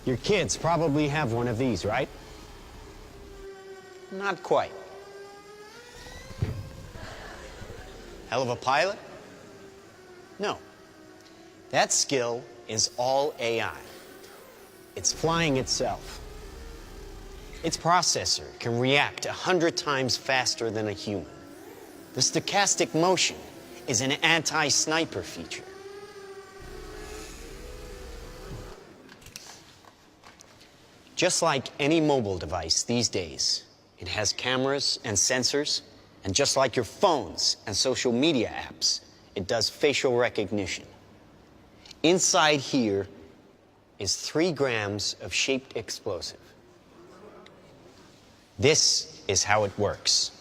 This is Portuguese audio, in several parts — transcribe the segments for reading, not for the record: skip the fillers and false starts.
Your kids probably have one of these, right? Not quite. Hell of a pilot? No. That skill is all AI. It's flying itself. Its processor can react 100 times faster than a human. The stochastic motion is an anti-sniper feature. Just like any mobile device these days, it has cameras and sensors, and just like your phones and social media apps, it does facial recognition. Inside here is 3 grams of shaped explosive. This is how it works.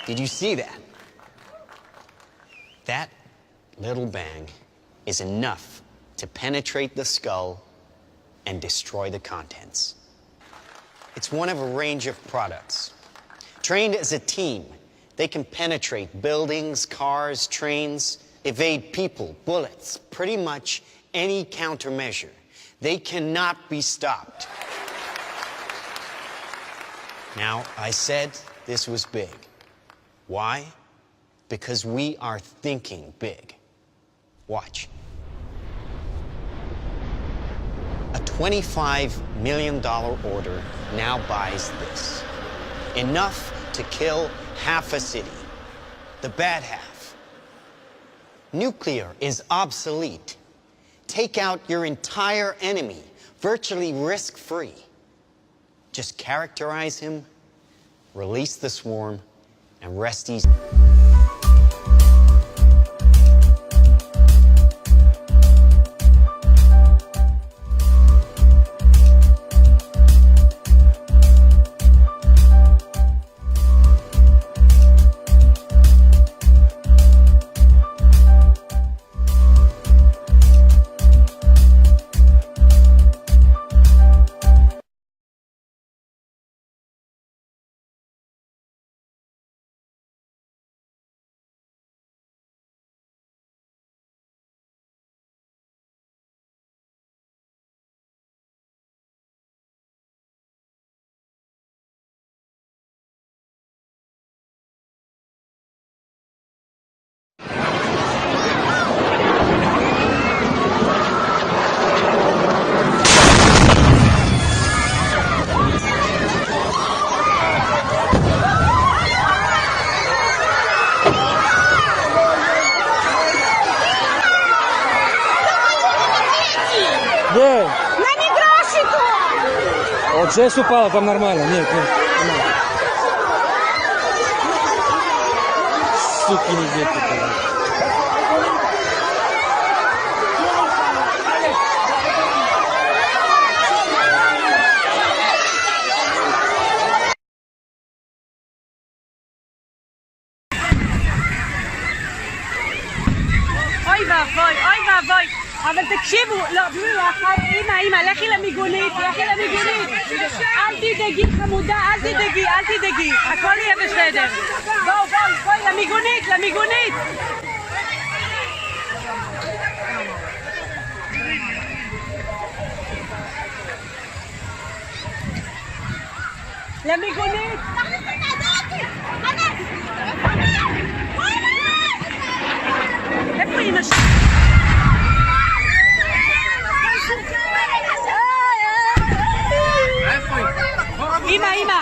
Did you see that? That little bang is enough to penetrate the skull and destroy the contents. It's one of a range of products. Trained as a team, they can penetrate buildings, cars, trains, evade people, bullets, pretty much any countermeasure. They cannot be stopped. Now, I said this was big. Why? Because we are thinking big. Watch. A $25 million order now buys this. Enough to kill half a city. The bad half. Nuclear is obsolete. Take out your entire enemy, virtually risk-free. Just characterize him, release the swarm, and rest easy. Где? На микрошику! Вот здесь упала, там нормально. Нет, нет. Нормально. Суки, не дети. אוי ואבוי, אוי ואבוי. אבל תקשיבו, לא, תנו לאחת, אמא, לכי למיגונית, אל תדאגי חמודה, אל תדאגי, הכל יהיה בסדר. בואי, למיגונית. למיגונית! איפה אמא שלי? אמא!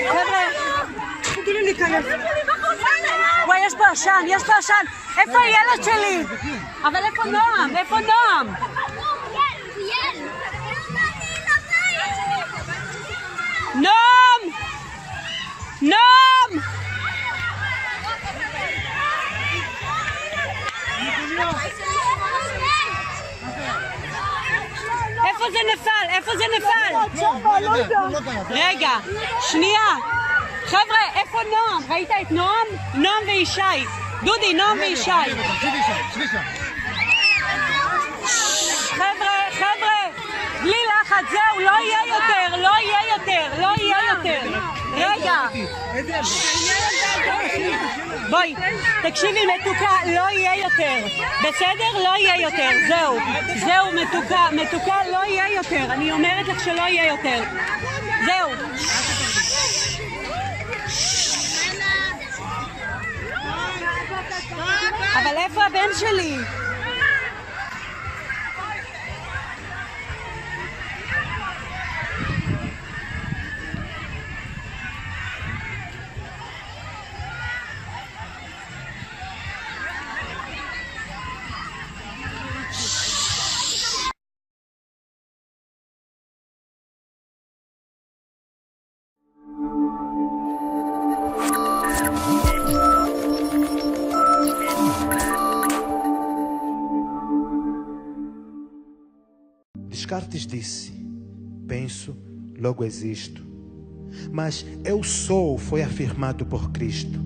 חבר'ה, תגידו לי להיכנס. וואי, יש פה עשן. איפה הילד שלי? אבל איפה נועם? נועם! איפה זה נפל? רגע, שנייה. חבר'ה, איפה נועם? ראית את נועם? נועם וישי. דודי, נועם וישי. חבר'ה, בלי לחץ, זהו, לא יהיה יותר. רגע. בואי, תקשיבי מתוקה, לא יהיה יותר. בסדר? לא יהיה יותר. זהו, מתוקה, לא יהיה יותר. אני אומרת לך שלא יהיה יותר. זהו. אבל איפה הבן שלי? Descartes disse: penso, logo existo. Mas eu sou foi afirmado por Cristo.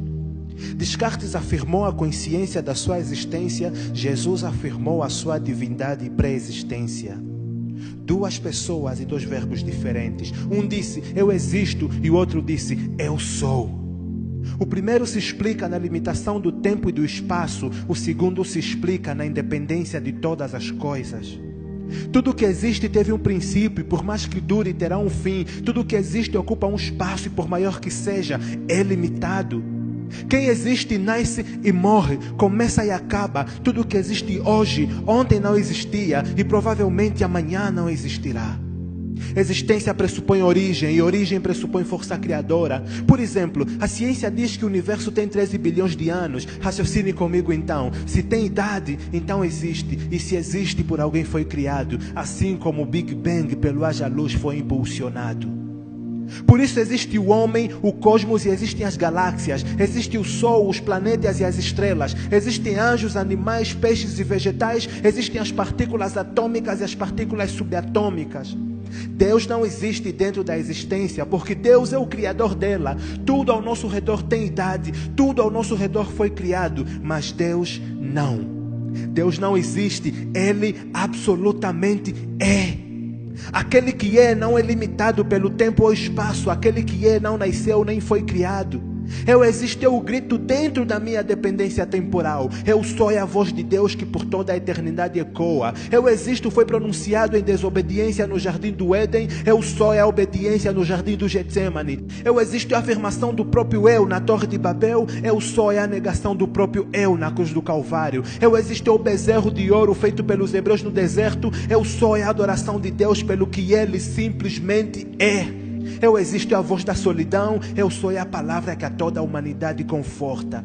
Descartes afirmou a consciência da sua existência, Jesus afirmou a sua divindade e pré-existência. Duas pessoas e dois verbos diferentes. Um disse, eu existo, e o outro disse, eu sou. O primeiro se explica na limitação do tempo e do espaço, o segundo se explica na independência de todas as coisas. Tudo que existe teve um princípio, e por mais que dure, terá um fim. Tudo que existe ocupa um espaço, e por maior que seja, é limitado. Quem existe nasce e morre, começa e acaba. Tudo que existe hoje, ontem não existia e provavelmente amanhã não existirá. Existência pressupõe origem e origem pressupõe força criadora. Por exemplo, a ciência diz que o universo tem 13 bilhões de anos. Raciocine comigo então. Se tem idade, então existe. E se existe, por alguém foi criado. Assim como o Big Bang pelo haja-luz foi impulsionado. Por isso existe o homem, o cosmos e existem as galáxias. Existe o Sol, os planetas e as estrelas. Existem anjos, animais, peixes e vegetais. Existem as partículas atômicas e as partículas subatômicas. Deus não existe dentro da existência, porque Deus é o criador dela. Tudo ao nosso redor tem idade, tudo ao nosso redor foi criado, mas Deus não. Deus não existe, Ele absolutamente é. Aquele que é não é limitado pelo tempo ou espaço. Aquele que é não nasceu nem foi criado. Eu existo, eu grito dentro da minha dependência temporal. Eu sou a voz de Deus que por toda a eternidade ecoa. Eu existo, foi pronunciado em desobediência no jardim do Éden. Eu sou a obediência no jardim do Getsemane. Eu existo, é a afirmação do próprio eu na torre de Babel. Eu sou é a negação do próprio eu na cruz do Calvário. Eu existo, é o bezerro de ouro feito pelos hebreus no deserto. Eu sou é a adoração de Deus pelo que Ele simplesmente é. Eu existo, é a voz da solidão. Eu sou é a palavra que a toda a humanidade conforta.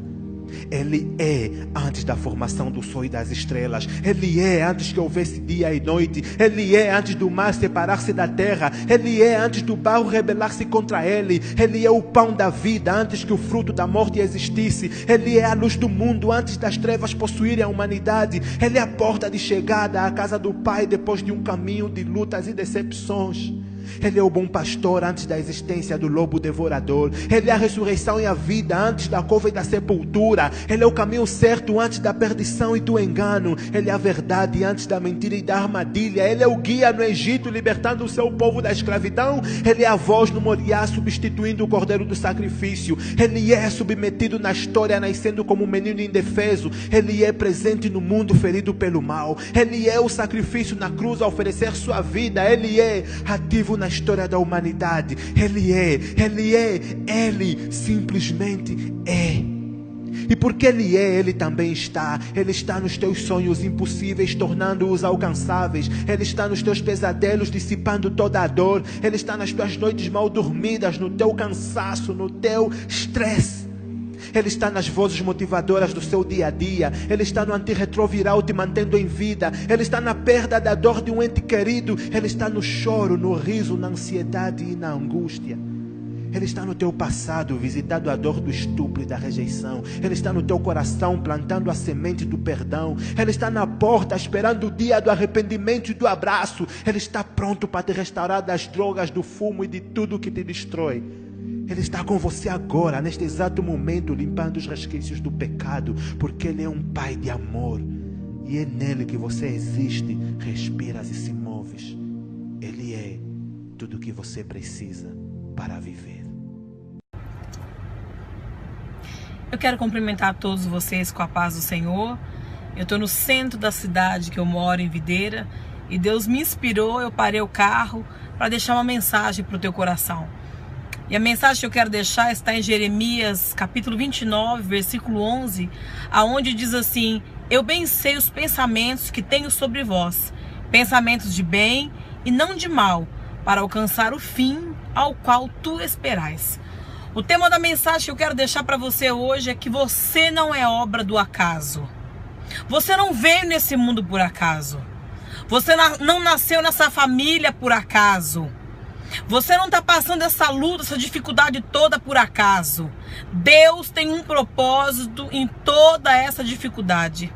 Ele é antes da formação do sol e das estrelas. Ele é antes que houvesse dia e noite. Ele é antes do mar separar-se da terra. Ele é antes do barro rebelar-se contra ele. Ele é o pão da vida antes que o fruto da morte existisse. Ele é a luz do mundo antes das trevas possuírem a humanidade. Ele é a porta de chegada à casa do Pai depois de um caminho de lutas e decepções. Ele é o bom pastor antes da existência do lobo devorador. Ele é a ressurreição e a vida antes da cova e da sepultura. Ele é o caminho certo antes da perdição e do engano. Ele é a verdade antes da mentira e da armadilha. Ele é o guia no Egito libertando o seu povo da escravidão. Ele é a voz no Moriá substituindo o cordeiro do sacrifício. Ele é submetido na história nascendo como um menino indefeso. Ele é presente no mundo ferido pelo mal. Ele é o sacrifício na cruz a oferecer sua vida. Ele é ativo na história da humanidade. Ele simplesmente é. E porque Ele é, Ele também está. Ele está nos teus sonhos impossíveis, tornando-os alcançáveis. Ele está nos teus pesadelos, dissipando toda a dor. Ele está nas tuas noites mal dormidas, no teu cansaço, no teu estresse. Ele está nas vozes motivadoras do seu dia a dia. Ele está no antirretroviral te mantendo em vida. Ele está na perda da dor de um ente querido. Ele está no choro, no riso, na ansiedade e na angústia. Ele está no teu passado, visitando a dor do estupro e da rejeição. Ele está no teu coração, plantando a semente do perdão. Ele está na porta, esperando o dia do arrependimento e do abraço. Ele está pronto para te restaurar das drogas, do fumo e de tudo que te destrói. Ele está com você agora, neste exato momento, limpando os resquícios do pecado, porque Ele é um Pai de amor. E é nele que você existe, respiras e se moves. Ele é tudo o que você precisa para viver. Eu quero cumprimentar todos vocês com a paz do Senhor. Eu estou no centro da cidade que eu moro, em Videira, e Deus me inspirou, eu parei o carro para deixar uma mensagem para o teu coração. E a mensagem que eu quero deixar está em Jeremias, capítulo 29, versículo 11, aonde diz assim: eu bem sei os pensamentos que tenho sobre vós, pensamentos de bem e não de mal, para alcançar o fim ao qual tu esperais. O tema da mensagem que eu quero deixar para você hoje é que você não é obra do acaso. Você não veio nesse mundo por acaso. Você não nasceu nessa família por acaso. Você não está passando essa luta, essa dificuldade toda por acaso. Deus tem um propósito em toda essa dificuldade.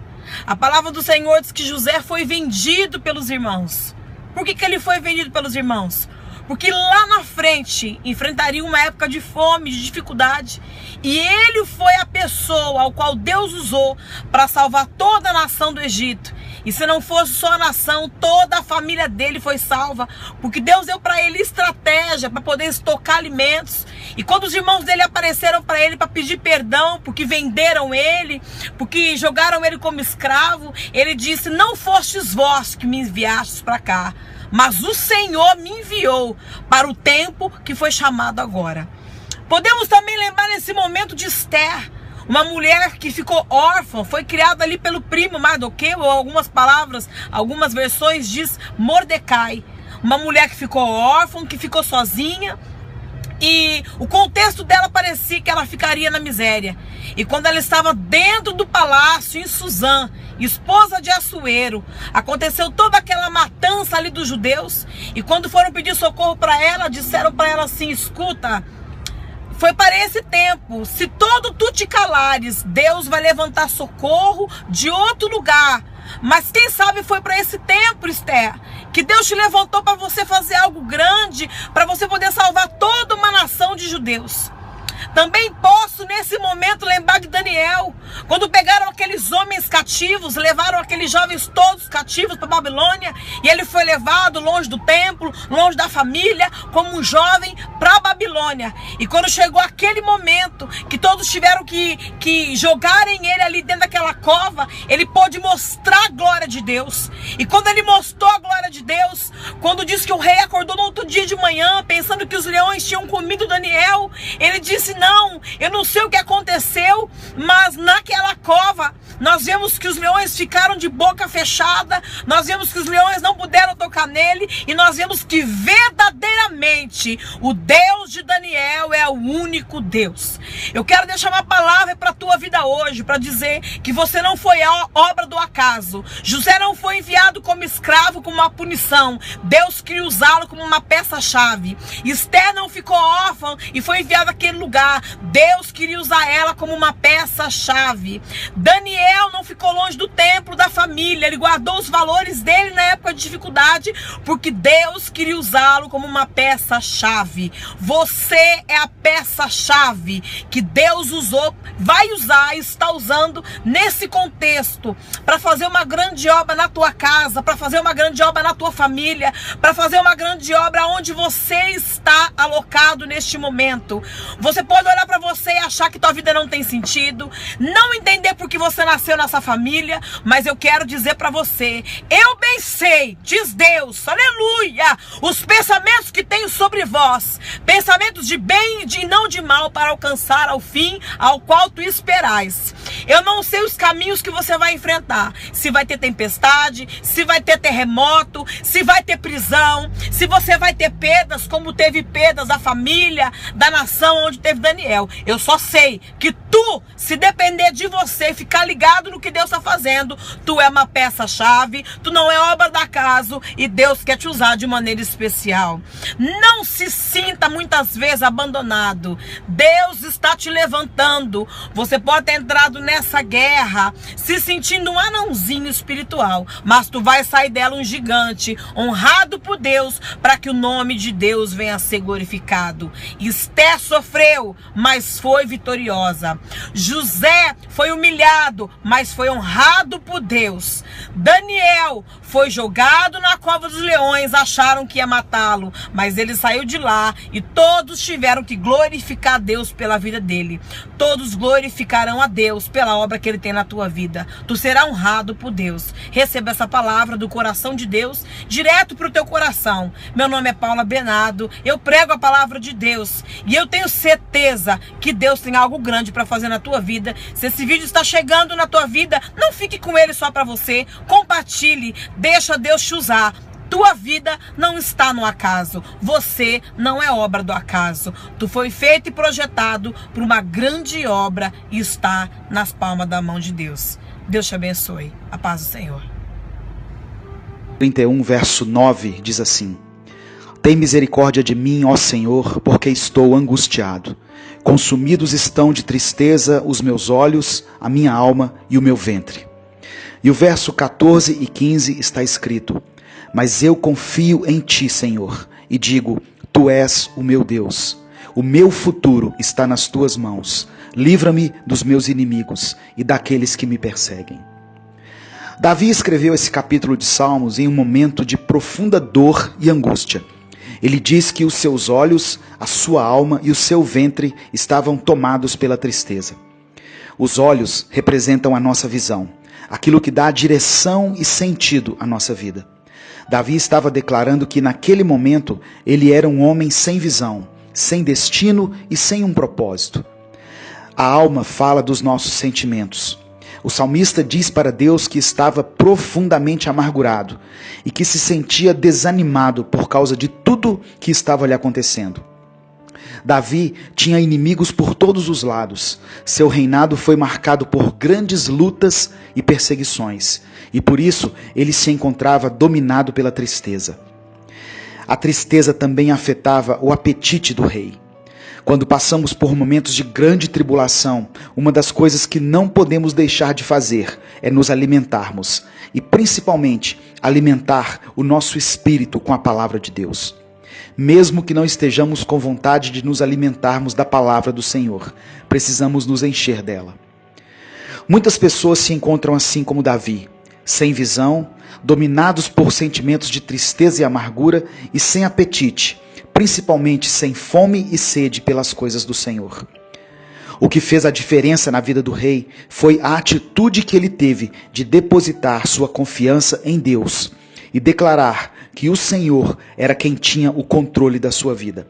A palavra do Senhor diz que José foi vendido pelos irmãos. Por que ele foi vendido pelos irmãos? Porque lá na frente enfrentaria uma época de fome, de dificuldade. E ele foi a pessoa ao qual Deus usou para salvar toda a nação do Egito. E se não fosse só a nação, toda a família dele foi salva. Porque Deus deu para ele estratégia para poder estocar alimentos. E quando os irmãos dele apareceram para ele para pedir perdão, porque venderam ele, porque jogaram ele como escravo, ele disse: não fostes vós que me enviastes para cá, mas o Senhor me enviou para o tempo que foi chamado agora. Podemos também lembrar nesse momento de Esther, uma mulher que ficou órfã, foi criada ali pelo primo Mardoqueu, ou algumas versões diz Mordecai. Uma mulher que ficou órfã, que ficou sozinha, e o contexto dela parecia que ela ficaria na miséria. E quando ela estava dentro do palácio em Suzã, esposa de Assuero, aconteceu toda aquela matança ali dos judeus. E quando foram pedir socorro para ela, disseram para ela assim: escuta, foi para esse tempo, se todo tu te calares, Deus vai levantar socorro de outro lugar. Mas quem sabe foi para esse tempo, Esther, que Deus te levantou para você fazer algo grande, para você poder salvar toda uma nação de judeus. Também posso nesse momento lembrar de Daniel, quando pegaram aqueles homens cativos, levaram aqueles jovens todos cativos para Babilônia, e ele foi levado longe do templo, longe da família, como um jovem para Babilônia. E quando chegou aquele momento que todos tiveram que jogarem ele ali dentro daquela cova, ele pôde mostrar a glória de Deus. E quando ele mostrou a glória de Deus, quando disse que o rei acordou no outro dia de manhã pensando que os leões tinham comido Daniel, ele disse: não, eu não sei o que aconteceu, mas naquela cova nós vemos que os leões ficaram de boca fechada, nós vemos que os leões não puderam tocar nele, e nós vemos que verdadeiramente o Deus de Daniel é o único Deus. Eu quero deixar uma palavra para a tua vida hoje, para dizer que você não foi obra do acaso. José não foi enviado como escravo, como uma punição. Deus queria usá-lo como uma peça-chave. Esther não ficou órfã e foi enviada àquele lugar. Deus queria usar ela como uma peça-chave. Daniel não ficou longe do templo, da família. Ele guardou os valores dele na época de dificuldade, porque Deus queria usá-lo como uma peça-chave. Você é a peça-chave que Deus usou, vai usar e está usando nesse contexto para fazer uma grande obra na tua casa, para fazer uma grande obra na tua família, para fazer uma grande obra onde você está alocado neste momento. Você pode olhar para você e achar que tua vida não tem sentido, não entender por que você nasceu nessa família, mas eu quero dizer para você: eu bem sei, diz Deus, aleluia, os pensamentos que tenho sobre vós, pensamentos de bem e não de mal, para alcançar ao fim ao qual tu esperais. Eu não sei os caminhos que você vai enfrentar, se vai ter tempestade, se vai ter terremoto, se vai ter prisão, se você vai ter perdas como teve perdas da família, da nação onde teve Daniel. Eu só sei que tu, se depender de você, ficar ligado no que Deus está fazendo, tu é uma peça-chave, tu não é obra do acaso, e Deus quer te usar de maneira especial. Não se sinta muitas tantas vezes abandonado. Deus está te levantando. Você pode ter entrado nessa guerra se sentindo um anãozinho espiritual, mas tu vai sair dela um gigante, honrado por Deus, para que o nome de Deus venha a ser glorificado. Esther sofreu, mas foi vitoriosa. José foi humilhado, mas foi honrado por Deus. Daniel foi jogado na cova dos leões, acharam que ia matá-lo, mas ele saiu de lá e todos tiveram que glorificar a Deus pela vida dele. Todos glorificarão a Deus pela obra que ele tem na tua vida. Tu será honrado por Deus. Receba essa palavra do coração de Deus direto para o teu coração. Meu nome é Paula Bernardo, eu prego a palavra de Deus e eu tenho certeza que Deus tem algo grande para fazer na tua vida. Se esse vídeo está chegando na tua vida, não fique com ele só para você. Compartilhe, deixa Deus te usar. Tua vida não está no acaso. Você não é obra do acaso. Tu foi feito e projetado por uma grande obra e está nas palmas da mão de Deus. Deus te abençoe. A paz do Senhor. 31, verso 9, diz assim: Tem misericórdia de mim, ó Senhor, porque estou angustiado. Consumidos estão de tristeza os meus olhos, a minha alma e o meu ventre. E o verso 14 e 15 está escrito: Mas eu confio em ti, Senhor, e digo, tu és o meu Deus. O meu futuro está nas tuas mãos. Livra-me dos meus inimigos e daqueles que me perseguem. Davi escreveu esse capítulo de Salmos em um momento de profunda dor e angústia. Ele diz que os seus olhos, a sua alma e o seu ventre estavam tomados pela tristeza. Os olhos representam a nossa visão, aquilo que dá direção e sentido à nossa vida. Davi estava declarando que naquele momento ele era um homem sem visão, sem destino e sem um propósito. A alma fala dos nossos sentimentos. O salmista diz para Deus que estava profundamente amargurado e que se sentia desanimado por causa de tudo que estava lhe acontecendo. Davi tinha inimigos por todos os lados. Seu reinado foi marcado por grandes lutas e perseguições, e por isso ele se encontrava dominado pela tristeza. A tristeza também afetava o apetite do rei. Quando passamos por momentos de grande tribulação, uma das coisas que não podemos deixar de fazer é nos alimentarmos, e principalmente alimentar o nosso espírito com a palavra de Deus. Mesmo que não estejamos com vontade de nos alimentarmos da palavra do Senhor, precisamos nos encher dela. Muitas pessoas se encontram assim como Davi, sem visão, dominados por sentimentos de tristeza e amargura e sem apetite, principalmente sem fome e sede pelas coisas do Senhor. O que fez a diferença na vida do rei foi a atitude que ele teve de depositar sua confiança em Deus e declarar que o Senhor era quem tinha o controle da sua vida.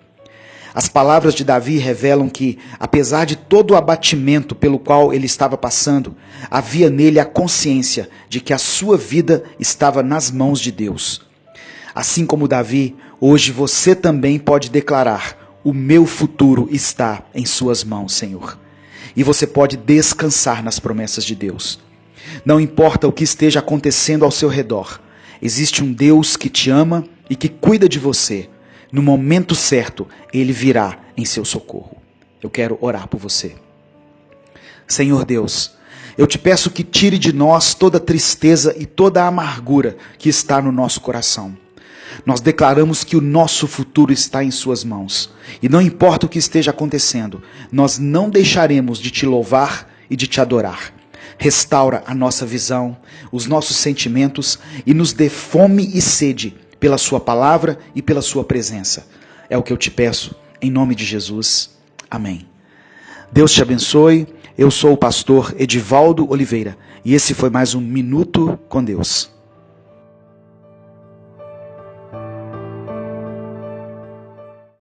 As palavras de Davi revelam que, apesar de todo o abatimento pelo qual ele estava passando, havia nele a consciência de que a sua vida estava nas mãos de Deus. Assim como Davi, hoje você também pode declarar: o meu futuro está em suas mãos, Senhor. E você pode descansar nas promessas de Deus. Não importa o que esteja acontecendo ao seu redor, existe um Deus que te ama e que cuida de você. No momento certo, Ele virá em seu socorro. Eu quero orar por você. Senhor Deus, eu te peço que tire de nós toda a tristeza e toda a amargura que está no nosso coração. Nós declaramos que o nosso futuro está em suas mãos. E não importa o que esteja acontecendo, nós não deixaremos de te louvar e de te adorar. Restaura a nossa visão, os nossos sentimentos e nos dê fome e sede pela sua palavra e pela sua presença. É o que eu te peço, em nome de Jesus. Amém. Deus te abençoe. Eu sou o pastor Edivaldo Oliveira e esse foi mais um Minuto com Deus.